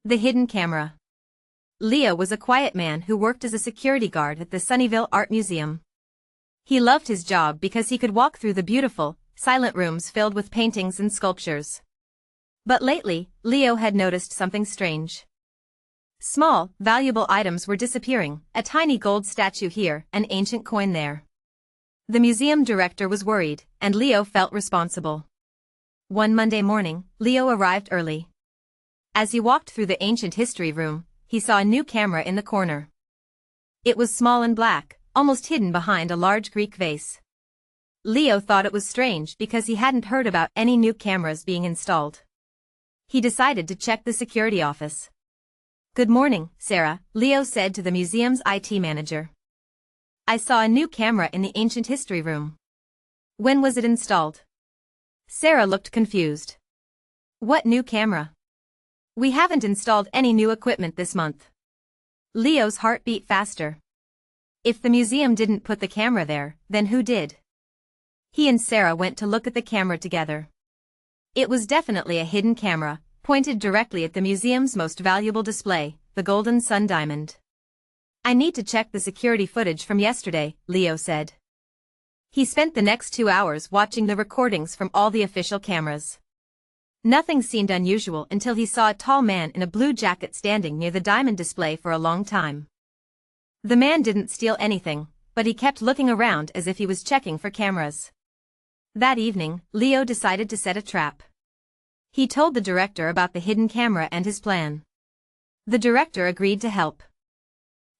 The hidden camera. Leo was a quiet man who worked as a security guard at the Sunnyville Art Museum. He loved his job because he could walk through the beautiful, silent rooms filled with paintings and sculptures. But lately, Leo had noticed something strange. Small, valuable items were disappearing, a tiny gold statue here, an ancient coin there. The museum director was worried, and Leo felt responsible. One Monday morning, Leo arrived early. As he walked through the ancient history room, he saw a new camera in the corner. It was small and black, almost hidden behind a large Greek vase. Leo thought it was strange because he hadn't heard about any new cameras being installed. He decided to check the security office. "Good morning, Sarah," Leo said to the museum's IT manager. "I saw a new camera in the ancient history room. When was it installed?" Sarah looked confused. "What new camera? We haven't installed any new equipment this month." Leo's heart beat faster. If the museum didn't put the camera there, then who did? He and Sarah went to look at the camera together. It was definitely a hidden camera, pointed directly at the museum's most valuable display, the golden sun diamond. "I need to check the security footage from yesterday," Leo said. He spent the next 2 hours watching the recordings from all the official cameras. Nothing seemed unusual until he saw a tall man in a blue jacket standing near the diamond display for a long time. The man didn't steal anything, but he kept looking around as if he was checking for cameras. That evening, Leo decided to set a trap. He told the director about the hidden camera and his plan. The director agreed to help.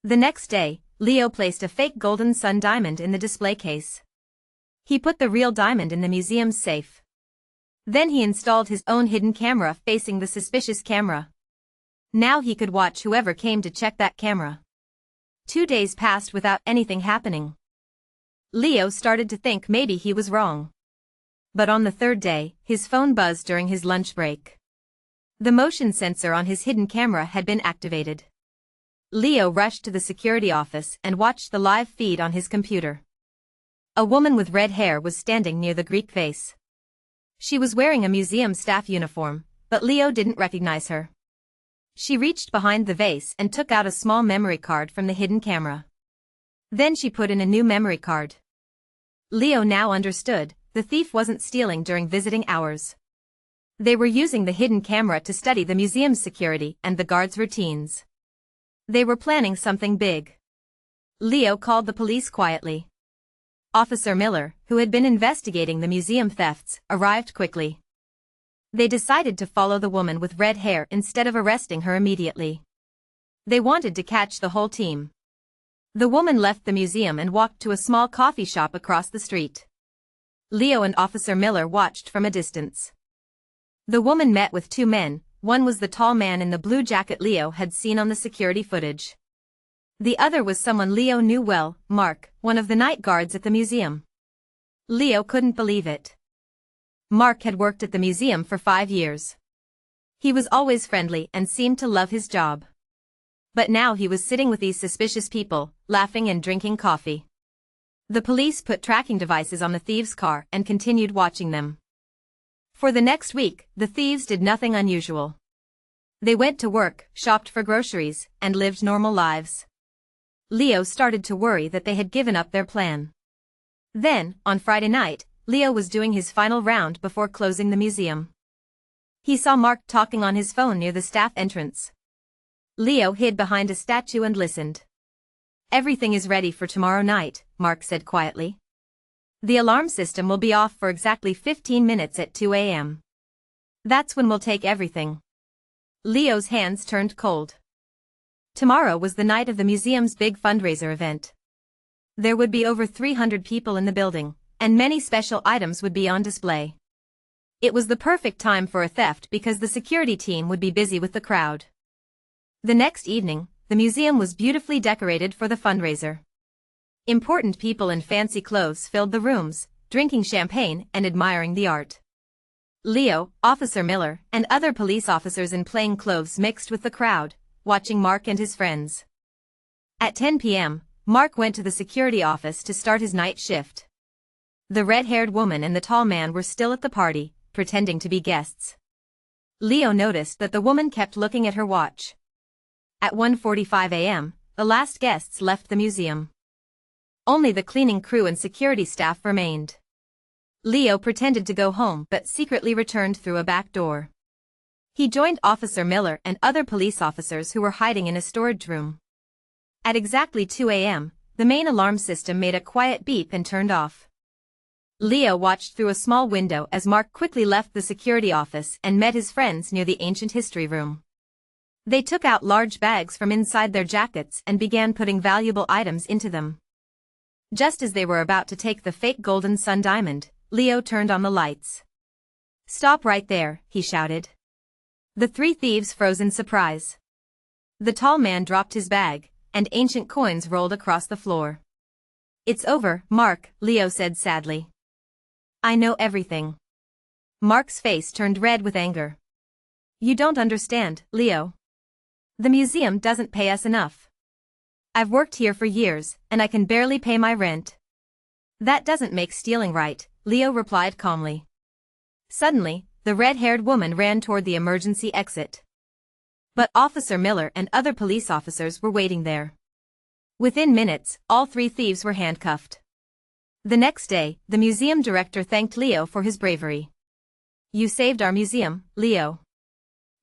The next day, Leo placed a fake golden sun diamond in the display case. He put the real diamond in the museum's safe. Then he installed his own hidden camera facing the suspicious camera. Now he could watch whoever came to check that camera. 2 days passed without anything happening. Leo started to think maybe he was wrong. But on the third day, his phone buzzed during his lunch break. The motion sensor on his hidden camera had been activated. Leo rushed to the security office and watched the live feed on his computer. A woman with red hair was standing near the Greek vase. She was wearing a museum staff uniform, but Leo didn't recognize her. She reached behind the vase and took out a small memory card from the hidden camera. Then she put in a new memory card. Leo now understood, the thief wasn't stealing during visiting hours. They were using the hidden camera to study the museum's security and the guards' routines. They were planning something big. Leo called the police quietly. Officer Miller, who had been investigating the museum thefts, arrived quickly. They decided to follow the woman with red hair instead of arresting her immediately. They wanted to catch the whole team. The woman left the museum and walked to a small coffee shop across the street. Leo and Officer Miller watched from a distance. The woman met with 2 men, one was the tall man in the blue jacket Leo had seen on the security footage. The other was someone Leo knew well, Mark, one of the night guards at the museum. Leo couldn't believe it. Mark had worked at the museum for 5 years. He was always friendly and seemed to love his job. But now he was sitting with these suspicious people, laughing and drinking coffee. The police put tracking devices on the thieves' car and continued watching them. For the next week, the thieves did nothing unusual. They went to work, shopped for groceries, and lived normal lives. Leo started to worry that they had given up their plan. Then, on Friday night, Leo was doing his final round before closing the museum. He saw Mark talking on his phone near the staff entrance. Leo hid behind a statue and listened. "Everything is ready for tomorrow night," Mark said quietly. "The alarm system will be off for exactly 15 minutes at 2 a.m. That's when we'll take everything." Leo's hands turned cold. Tomorrow was the night of the museum's big fundraiser event. There would be over 300 people in the building, and many special items would be on display. It was the perfect time for a theft because the security team would be busy with the crowd. The next evening, the museum was beautifully decorated for the fundraiser. Important people in fancy clothes filled the rooms, drinking champagne and admiring the art. Leo, Officer Miller, and other police officers in plain clothes mixed with the crowd, watching Mark and his friends. At 10 p.m., Mark went to the security office to start his night shift. The red-haired woman and the tall man were still at the party, pretending to be guests. Leo noticed that the woman kept looking at her watch. At 1:45 a.m., the last guests left the museum. Only the cleaning crew and security staff remained. Leo pretended to go home but secretly returned through a back door. He joined Officer Miller and other police officers who were hiding in a storage room. At exactly 2 a.m., the main alarm system made a quiet beep and turned off. Leo watched through a small window as Mark quickly left the security office and met his friends near the ancient history room. They took out large bags from inside their jackets and began putting valuable items into them. Just as they were about to take the fake golden sun diamond, Leo turned on the lights. "Stop right there," he shouted. The three thieves froze in surprise. The tall man dropped his bag, and ancient coins rolled across the floor. "It's over, Mark," Leo said sadly. "I know everything." Mark's face turned red with anger. "You don't understand, Leo. The museum doesn't pay us enough. I've worked here for years, and I can barely pay my rent." "That doesn't make stealing right," Leo replied calmly. Suddenly, the red-haired woman ran toward the emergency exit. But Officer Miller and other police officers were waiting there. Within minutes, all three thieves were handcuffed. The next day, the museum director thanked Leo for his bravery. "You saved our museum, Leo.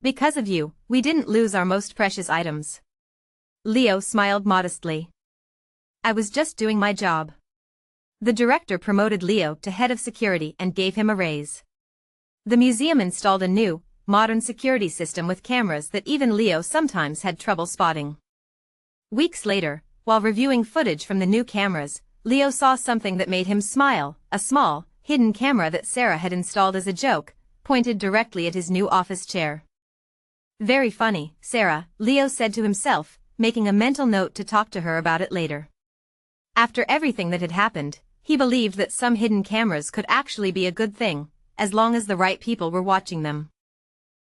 Because of you, we didn't lose our most precious items." Leo smiled modestly. "I was just doing my job." The director promoted Leo to head of security and gave him a raise. The museum installed a new, modern security system with cameras that even Leo sometimes had trouble spotting. Weeks later, while reviewing footage from the new cameras, Leo saw something that made him smile, a small, hidden camera that Sarah had installed as a joke, pointed directly at his new office chair. "Very funny, Sarah," Leo said to himself, making a mental note to talk to her about it later. After everything that had happened, he believed that some hidden cameras could actually be a good thing, as long as the right people were watching them.